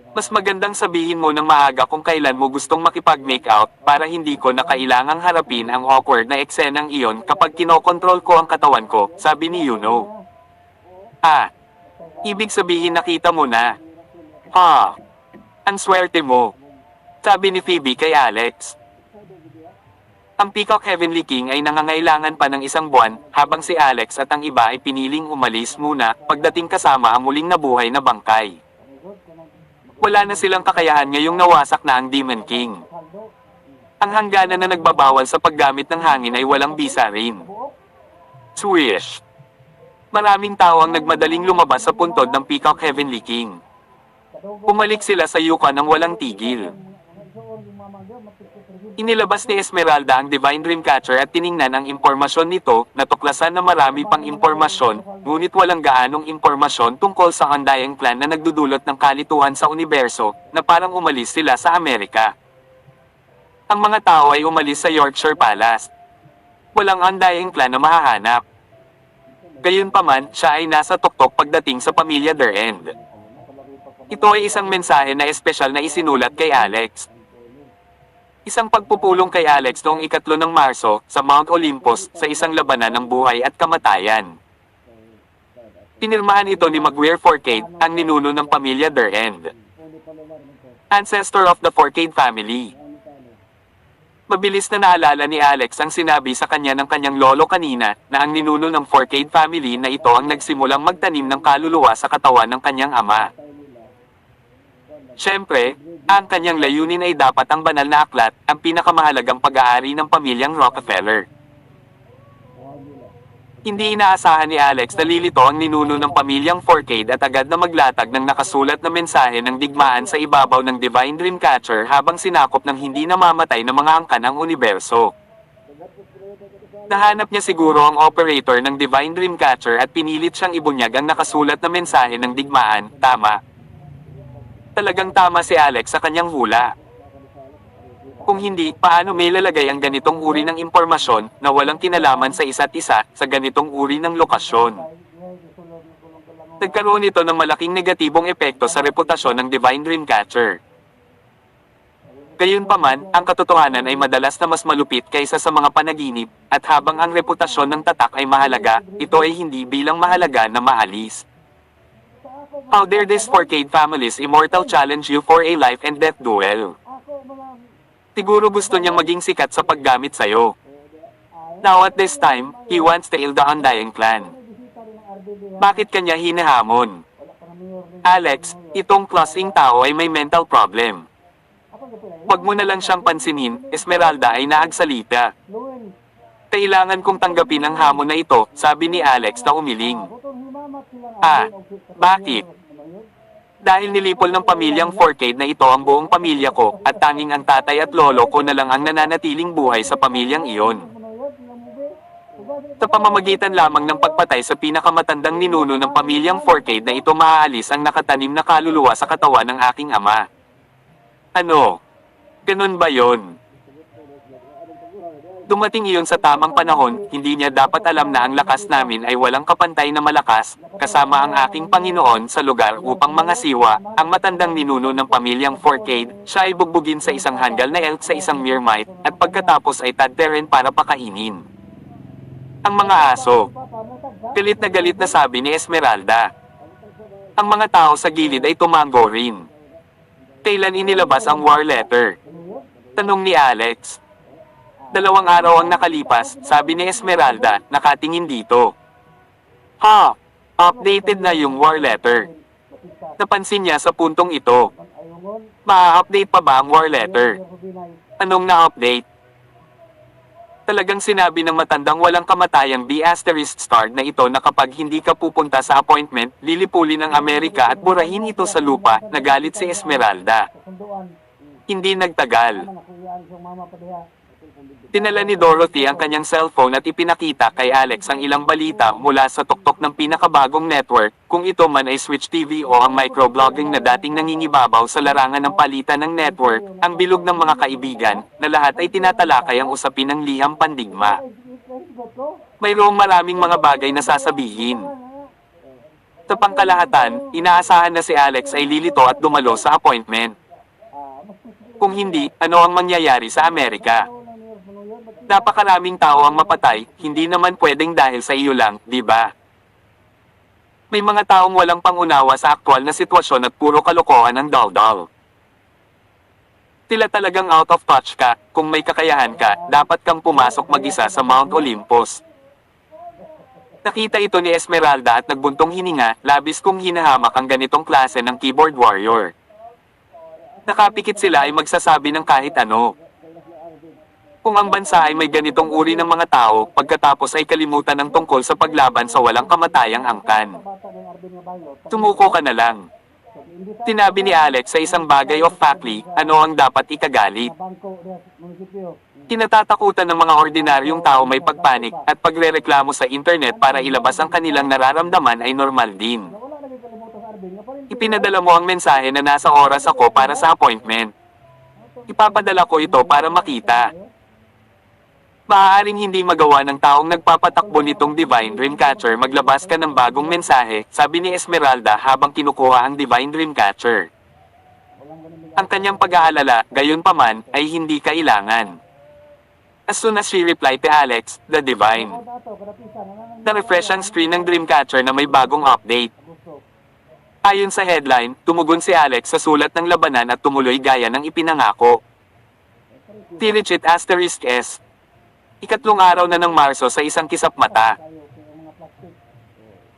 Mas magandang sabihin mo ng maaga kung kailan mo gustong makipag-make out para hindi ko na kailangang harapin ang awkward na eksenang iyon kapag kinokontrol ko ang katawan ko, sabi ni Yuno. Ah, ibig sabihin nakita mo na. Ah, ang swerte mo, sabi ni Phoebe kay Alex. Ang Peacock Heavenly King ay nangangailangan pa ng isang buwan, habang si Alex at ang iba ay piniling umalis muna pagdating kasama ang muling nabuhay na bangkay. Wala na silang kakayahan ngayong nawasak na ang Demon King. Ang hangganan na nagbabawal sa paggamit ng hangin ay walang bisa rin. Swish! Maraming tao ang nagmadaling lumabas sa puntod ng Peacock Heavenly King. Pumalik sila sa yuka ng walang tigil. Inilabas ni Esmeralda ang Divine Dreamcatcher at tiningnan ang impormasyon nito, natuklasan na marami pang impormasyon, ngunit walang gaanong impormasyon tungkol sa Undying Clan na nagdudulot ng kalituhan sa universo, na parang umalis sila sa Amerika. Ang mga tao ay umalis sa Yorkshire Palace. Walang Undying Clan na mahahanap. Gayunpaman, siya ay nasa tuktok pagdating sa pamilya Durand. Ito ay isang mensahe na espesyal na isinulat kay Alex. Isang pagpupulong kay Alex noong 3 ng Marso, sa Mount Olympus, sa isang labanan ng buhay at kamatayan. Pinirmahan ito ni Maguire Forcade, ang ninuno ng pamilya Durand. Ancestor of the Forcade family. Mabilis na naalala ni Alex ang sinabi sa kanya ng kanyang lolo kanina, na ang ninuno ng Forcade family na ito ang nagsimulang magtanim ng kaluluwa sa katawan ng kanyang ama. Siyempre, ang kanyang layunin ay dapat ang banal na aklat, ang pinakamahalagang pag-aari ng pamilyang Rockefeller. Hindi inaasahan ni Alex na lilito ang ninuno ng pamilyang Forcade at agad na maglatag ng nakasulat na mensahe ng digmaan sa ibabaw ng Divine Dreamcatcher habang sinakop ng hindi namamatay na mga angkan ang universo. Nahanap niya siguro ang operator ng Divine Dreamcatcher at pinilit siyang ibunyag ang nakasulat na mensahe ng digmaan, tama. Talagang tama si Alex sa kanyang hula. Kung hindi, paano may lalagay ang ganitong uri ng impormasyon na walang kinalaman sa isa't isa sa ganitong uri ng lokasyon? Nagkaroon ito ng malaking negatibong epekto sa reputasyon ng Divine Dreamcatcher. Gayunpaman, ang katotohanan ay madalas na mas malupit kaysa sa mga panaginip, at habang ang reputasyon ng tatak ay mahalaga, ito ay hindi bilang mahalaga na maalis. How dare this Forcade family's immortal challenge you for a life and death duel? Siguro gusto niyang maging sikat sa paggamit sa'yo. Now at this time, he wants to kill the Undying Clan. Bakit kanya hinahamon? Alex, itong klaseng tao ay may mental problem. Huwag mo na lang siyang pansinin, Esmeralda ay naagsalita. Kailangan kong tanggapin ang hamon na ito, sabi ni Alex na umiling. Ah, bakit? Dahil nilipol ng pamilyang Forcade na ito ang buong pamilya ko, at tanging ang tatay at lolo ko na lang ang nananatiling buhay sa pamilyang iyon. Sa pamamagitan lamang ng pagpatay sa pinakamatandang ninuno ng pamilyang Forcade na ito maaalis ang nakatanim na kaluluwa sa katawan ng aking ama. Ano? Ganun ba yon? Dumating iyon sa tamang panahon, hindi niya dapat alam na ang lakas namin ay walang kapantay na malakas, kasama ang aking Panginoon sa lugar upang mangasiwa, ang matandang ninuno ng pamilyang Forcade, siya ay bugbugin sa isang hanggal na elk sa isang Mirmite, at pagkatapos ay tadteren para pakainin. Ang mga aso. Galit na sabi ni Esmeralda. Ang mga tao sa gilid ay tumango rin. Kailan inilabas ang war letter? Tanong ni Alex. 2 araw ang nakalipas, sabi ni Esmeralda, nakatingin dito. Ha! Updated na yung war letter. Napansin niya sa puntong ito. Ma-update pa ba ang war letter? Anong na-update? Talagang sinabi ng matandang walang kamatayang B** na ito na kapag hindi ka pupunta sa appointment, lilipulin ang Amerika at burahin ito sa lupa, nagalit si Esmeralda. Hindi nagtagal. Tinala ni Dorothy ang kanyang cellphone at ipinakita kay Alex ang ilang balita mula sa tuktok ng pinakabagong network, kung ito man ay Switch TV o ang microblogging na dating nangingibabaw sa larangan ng palitan ng network, ang bilog ng mga kaibigan, na lahat ay tinatalakay ang usapin ng liham pandigma. Mayroong maraming mga bagay na sasabihin. Sa pangkalahatan, inaasahan na si Alex ay lilito at dumalo sa appointment. Kung hindi, ano ang mangyayari sa Amerika? Napakaraming tao ang mapatay, hindi naman pwedeng dahil sa iyo lang, di ba? May mga taong walang pangunawa sa aktwal na sitwasyon at puro kalokohan ang daldal. Tila talagang out of touch ka, kung may kakayahan ka, dapat kang pumasok mag-isa sa Mount Olympus. Nakita ito ni Esmeralda at nagbuntong hininga, labis kong hinahamak ang ganitong klase ng keyboard warrior. Nakapikit sila ay magsasabi ng kahit ano. Kung ang bansa ay may ganitong uri ng mga tao, pagkatapos ay kalimutan ng tungkol sa paglaban sa walang kamatayang angkan. Tumuko ka na lang. Tinabi ni Alex sa isang bagay of factly, ano ang dapat ikagalit. Kinatatakutan ng mga ordinaryong tao may pagpanik at pagrereklamo sa internet para ilabas ang kanilang nararamdaman ay normal din. Ipinadala mo ang mensahe na nasa oras ako para sa appointment. Ipapadala ko ito para makita. Maaaring hindi magawa ng taong nagpapatakbo nitong Divine Dreamcatcher maglabas ka ng bagong mensahe, sabi ni Esmeralda habang kinukuha ang Divine Dreamcatcher. Ang kanyang pag-aalala, gayunpaman, ay hindi kailangan. As soon as she replied to Alex, the Divine. Na-refresh ang screen ng Dreamcatcher na may bagong update. Ayon sa headline, tumugon si Alex sa sulat ng labanan at tumuloy gaya ng ipinangako. Tilichit asterisk S. Ikatlong araw na ng Marso sa isang kisap mata.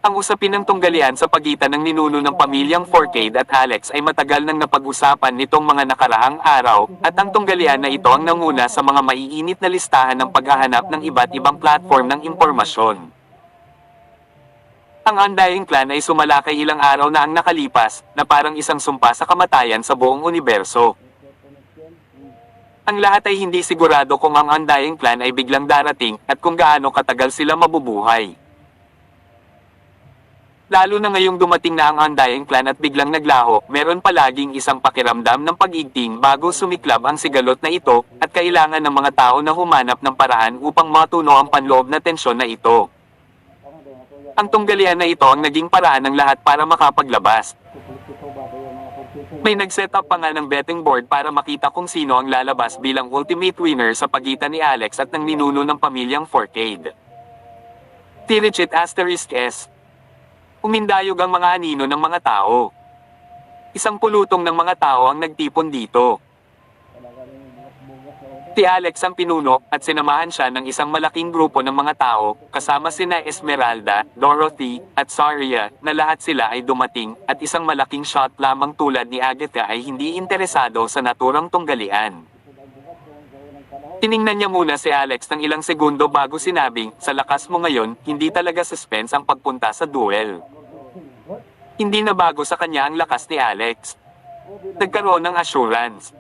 Ang usapin ng tunggalian sa pagitan ng ninuno ng pamilyang Forcade at Alex ay matagal nang napag-usapan nitong mga nakaraang araw, at ang tunggalian na ito ang nanguna sa mga maiinit na listahan ng paghahanap ng iba't ibang platform ng impormasyon. Ang Undying Clan ay sumalakay ilang araw na ang nakalipas, na parang isang sumpa sa kamatayan sa buong universo. Ang lahat ay hindi sigurado kung ang Undying Clan ay biglang darating at kung gaano katagal sila mabubuhay. Lalo na ngayong dumating na ang Undying Clan at biglang naglaho, meron palaging isang pakiramdam ng pag-igting bago sumiklab ang sigalot na ito, at kailangan ng mga tao na humanap ng paraan upang matuno ang panloob na tensyon na ito. Ang tunggalian na ito ang naging paraan ng lahat para makapaglabas. May nag-set up pa nga ng betting board para makita kung sino ang lalabas bilang ultimate winner sa pagitan ni Alex at ng ninuno ng pamilyang Forcade. Tilichit asterisk S. Umindayog ang mga anino ng mga tao. Isang pulutong ng mga tao ang nagtipon dito. Si Alex ang pinuno, at sinamahan siya ng isang malaking grupo ng mga tao, kasama sina Esmeralda, Dorothy, at Saria, na lahat sila ay dumating, at isang malaking shot lamang tulad ni Agatha ay hindi interesado sa naturang tunggalian. Tiningnan niya muna si Alex ng ilang segundo bago sinabing, sa lakas mo ngayon, hindi talaga suspense ang pagpunta sa duel. Hindi na bago sa kanya ang lakas ni Alex. Nagkaroon ng assurance.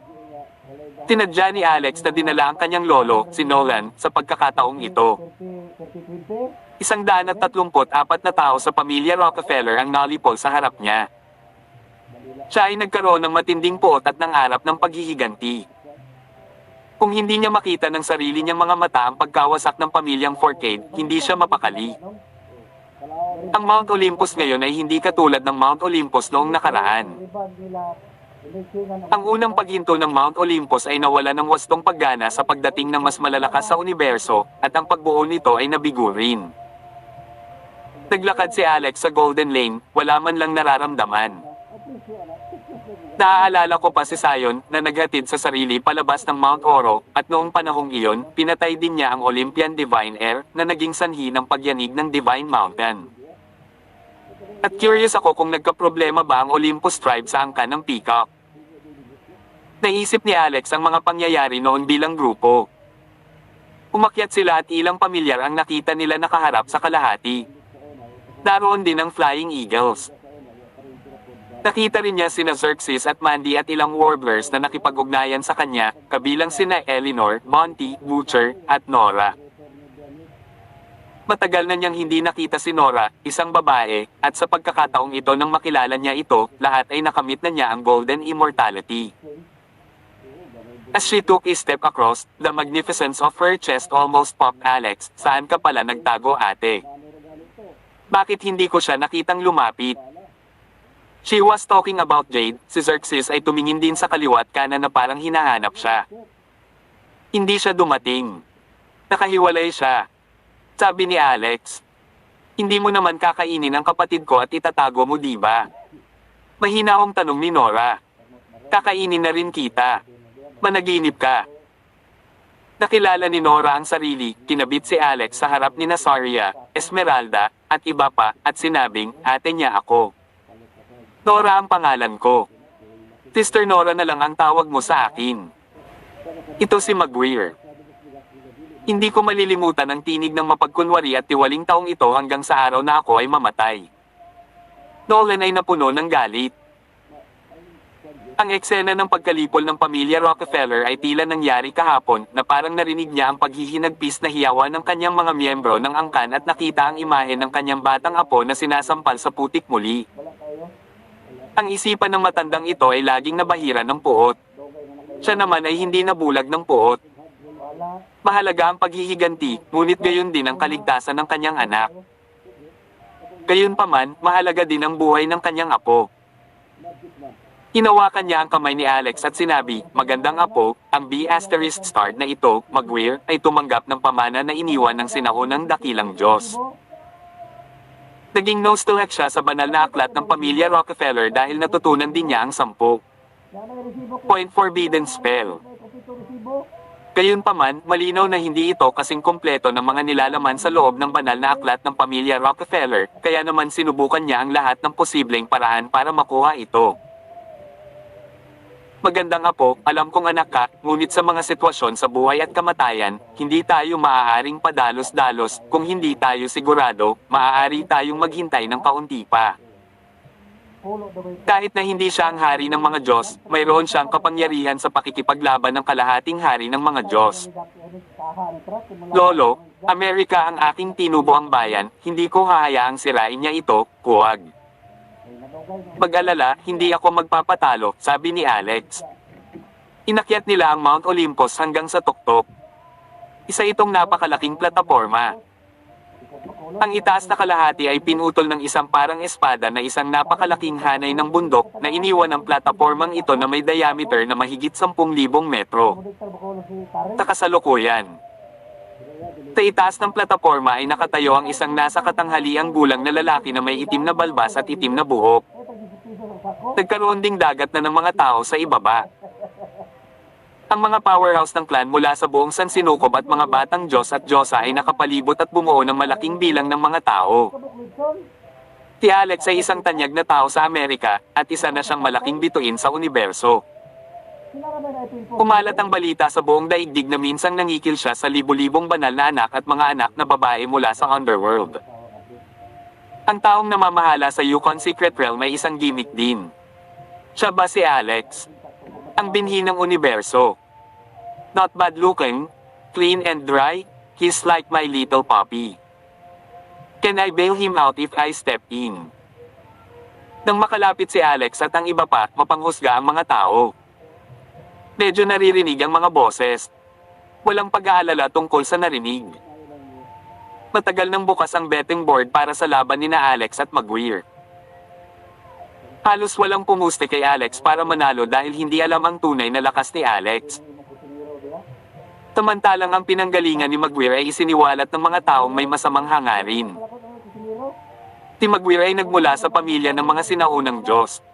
Tinadya ni Alex na dinala ang kanyang lolo, si Nolan, sa pagkakataong ito. 134 na tao sa pamilya Rockefeller ang nalipol sa harap niya. Siya ay nagkaroon ng matinding puot at nangarap ng paghihiganti. Kung hindi niya makita ng sarili niyang mga mata ang pagkawasak ng pamilyang Forcade, hindi siya mapakali. Ang Mount Olympus ngayon ay hindi katulad ng Mount Olympus noong nakaraan. Ang unang paghinto ng Mount Olympus ay nawala ng wastong paggana sa pagdating ng mas malalakas sa universo, at ang pagbuo nito ay nabigo rin. Naglakad si Alex sa Golden Lane, wala man lang nararamdaman. Naaalala ko pa si Zion, na naghatid sa sarili palabas ng Mount Oro, at noong panahong iyon, pinatay din niya ang Olympian Divine Air, na naging sanhi ng pagyanig ng Divine Mountain. At curious ako kung nagkaproblema ba ang Olympus tribe sa angkan ng Peacock. Naisip ni Alex ang mga pangyayari noon bilang grupo. Umakyat sila at ilang pamilyar ang nakita nila nakaharap sa kalahati. Naroon din ang Flying Eagles. Nakita rin niya sina Xerxes at Mandy at ilang warblers na nakipag-ugnayan sa kanya, kabilang sina Eleanor, Monty, Butcher, at Nora. Matagal na niyang hindi nakita si Nora, isang babae, at sa pagkakataong ito nang makilala niya ito, lahat ay nakamit na niya ang golden immortality. As she took a step across, the magnificence of her chest almost popped Alex, saan ka pala nagtago ate? Bakit hindi ko siya nakitang lumapit? She was talking about Jade. Si Xerxes ay tumingin din sa kaliwat kanan na parang hinahanap siya. Hindi siya dumating. Nakahiwalay siya. Sabi ni Alex. Hindi mo naman kakainin ang kapatid ko at itatago mo, di ba? Mahinahong tanong ni Nora. Kakainin na rin kita. Managinip ka. Nakilala ni Nora ang sarili, kinabit si Alex sa harap ni Nazaria, Esmeralda, at iba pa, at sinabing, ate niya ako. Nora ang pangalan ko. Sister Nora na lang ang tawag mo sa akin. Ito si Maguire. Hindi ko malilimutan ang tinig ng mapagkunwari at tiwaling taong ito hanggang sa araw na ako ay mamatay. Nolan ay napuno ng galit. Ang eksena ng pagkalipol ng pamilya Rockefeller ay tila nangyari kahapon na parang narinig niya ang paghihinagpis na hiyawan ng kanyang mga miyembro ng angkan at nakita ang imahe ng kanyang batang apo na sinasampal sa putik muli. Ang isipan ng matandang ito ay laging nabahira ng puot. Siya naman ay hindi nabulag ng puot. Mahalaga ang paghihiganti, ngunit gayon din ang kaligtasan ng kanyang anak. Gayunpaman, mahalaga din ang buhay ng kanyang apo. Hinawakan niya ang kamay ni Alex at sinabi, magandang apo, ang B** star na ito, Maguire, ay tumanggap ng pamana na iniwan ng sinaunang dakilang Diyos. Naging nostalgic siya sa banal na aklat ng pamilya Rockefeller dahil natutunan din niya ang 10 point forbidden spell. Gayunpaman, malinaw na hindi ito kasing kompleto ng mga nilalaman sa loob ng banal na aklat ng pamilya Rockefeller, kaya naman sinubukan niya ang lahat ng posibleng paraan para makuha ito. Magandang apo, alam kong anak ka, ngunit sa mga sitwasyon sa buhay at kamatayan, hindi tayo maaaring padalos-dalos, kung hindi tayo sigurado, maaari tayong maghintay ng kaunti pa. Kahit na hindi siya ang hari ng mga Diyos, mayroon siyang kapangyarihan sa pakikipaglaban ng kalahating hari ng mga Diyos. Lolo, Amerika ang aking tinubuang bayan, hindi ko hahayaang sirain niya ito, huwag. Mag-alala, hindi ako magpapatalo, sabi ni Alex. Inakyat nila ang Mount Olympus hanggang sa tuktok. Isa itong napakalaking plataporma. Ang itaas na kalahati ay pinutol ng isang parang espada na isang napakalaking hanay ng bundok na iniwan ang platapormang ito na may diameter na mahigit 10,000 metro. Sa kasalukuyan, sa itaas ng plataporma ay nakatayo ang isang nasa katanghaliang gulang na lalaki na may itim na balbas at itim na buhok. Nagkaroon ding dagat na ng mga tao sa ibaba. Ang mga powerhouse ng clan mula sa buong Sansinukob at mga batang Diyos at Diyosa ay nakapalibot at bumuo ng malaking bilang ng mga tao. Si Alex ay isang tanyag na tao sa Amerika, at isa na siyang malaking bituin sa universo. Kumalat ang balita sa buong daigdig na minsang nangikil siya sa libu-libong banal na anak at mga anak na babae mula sa underworld. Ang taong namamahala sa Yukon Secret Realm may isang gimmick din. Siya ba si Alex? Ang binhi ng universo. Not bad looking, clean and dry, he's like my little puppy. Can I bail him out if I step in? Nang makalapit si Alex at ang iba pa, mapanghusga ang mga tao. Medyo naririnig ang mga boses. Walang pag-aalala tungkol sa narinig. Matagal nang bukas ang betting board para sa laban ni na Alex at Maguire. Halos walang pumuste kay Alex para manalo dahil hindi alam ang tunay na lakas ni Alex. Samantalang ang pinanggalingan ni Maguire ay isiniwalat ng mga taong may masamang hangarin. Si Maguire ay nagmula sa pamilya ng mga sinaunang Diyos.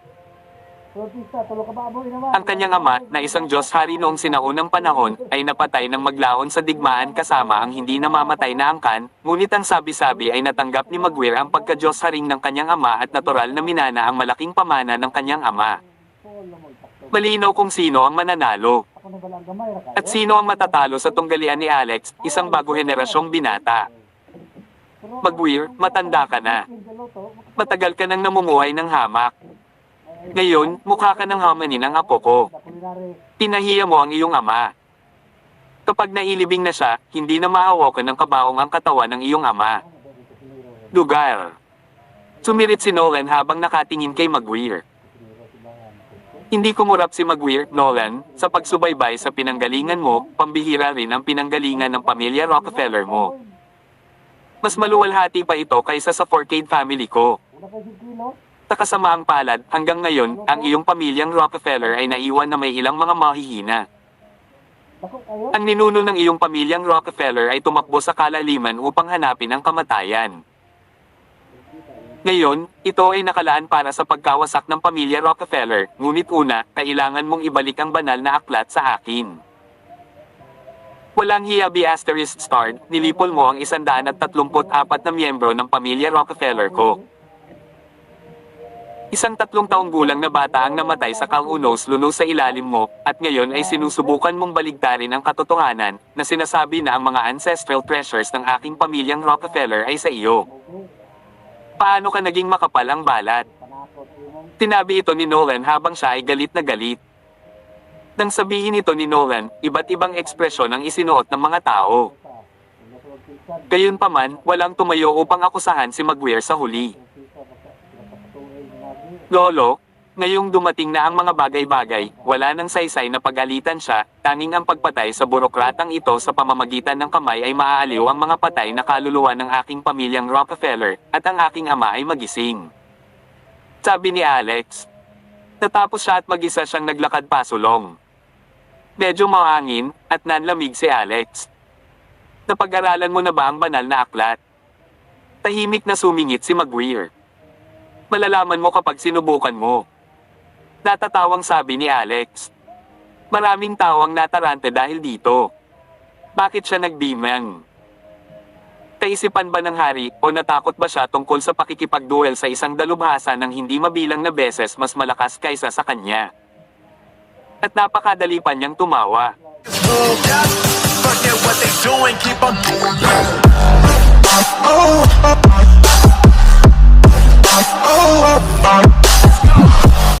Ang kanyang ama, na isang Diyos hari noong sinaunang panahon, ay napatay ng maglaon sa digmaan kasama ang hindi namamatay na angkan, ngunit ang sabi-sabi ay natanggap ni Maguire ang pagka-Diyos haring ng kanyang ama at natural na minana ang malaking pamana ng kanyang ama. Malinaw kung sino ang mananalo. At sino ang matatalo sa tunggalian ni Alex, isang bago henerasyong binata. Maguire, matanda ka na. Matagal ka nang namumuhay ng hamak. Ngayon, mukha ka ng hamanin ng apo ko. Pinahiya mo ang iyong ama. Kapag nailibing na siya, hindi na mahawakan ng kabaong ang katawan ng iyong ama. Lugar. Sumirit si Nolan habang nakatingin kay Maguire. Hindi kumurap si Maguire, Nolan, sa pagsubaybay sa pinanggalingan mo, pambihira rin ang pinanggalingan ng pamilya Rockefeller mo. Mas maluwalhati pa ito kaysa sa Forcade family ko. Sa kasamaang palad, hanggang ngayon, ang iyong pamilyang Rockefeller ay naiwan na may ilang mga mahihina. Ang ninuno ng iyong pamilyang Rockefeller ay tumakbo sa kalaliman upang hanapin ang kamatayan. Ngayon, ito ay nakalaan para sa pagkawasak ng pamilya Rockefeller, ngunit una, kailangan mong ibalik ang banal na aklat sa akin. Walang hiya ** starred, nilipol mo ang 134 na miyembro ng pamilya Rockefeller ko. Isang 3 taong gulang na bata ang namatay sa kaunos-lunos sa ilalim mo, at ngayon ay sinusubukan mong baligtarin ang katotohanan, na sinasabi na ang mga ancestral treasures ng aking pamilyang Rockefeller ay sa iyo. Paano ka naging makapal ang balat? Tinabi ito ni Nolan habang siya ay galit na galit. Nang sabihin ito ni Nolan, iba't ibang ekspresyon ang isinuot ng mga tao. Gayunpaman, walang tumayo upang akusahan si Maguire sa huli. Lolo, ngayong dumating na ang mga bagay-bagay, wala nang saysay na pagalitan siya, tanging ang pagpatay sa burokratang ito sa pamamagitan ng kamay ay maaaliw ang mga patay na kaluluwa ng aking pamilyang Rockefeller, at ang aking ama ay magising. Sabi ni Alex. Natapos siya at mag-isa siyang naglakad pasulong. Medyo mahangin, at nanlamig si Alex. Napag-aralan mo na ba ang banal na aklat? Tahimik na sumingit si Maguire. Malalaman mo kapag sinubukan mo. Natatawang sabi ni Alex. Maraming tao ang natarante dahil dito. Bakit siya nagbimang? Kaisipan ba ng hari o natakot ba siya tungkol sa pakikipagduel sa isang dalubhasa ng hindi mabilang na beses mas malakas kaysa sa kanya? At napakadali pa niyang tumawa. Forget what they doing, keep on doing. Oh,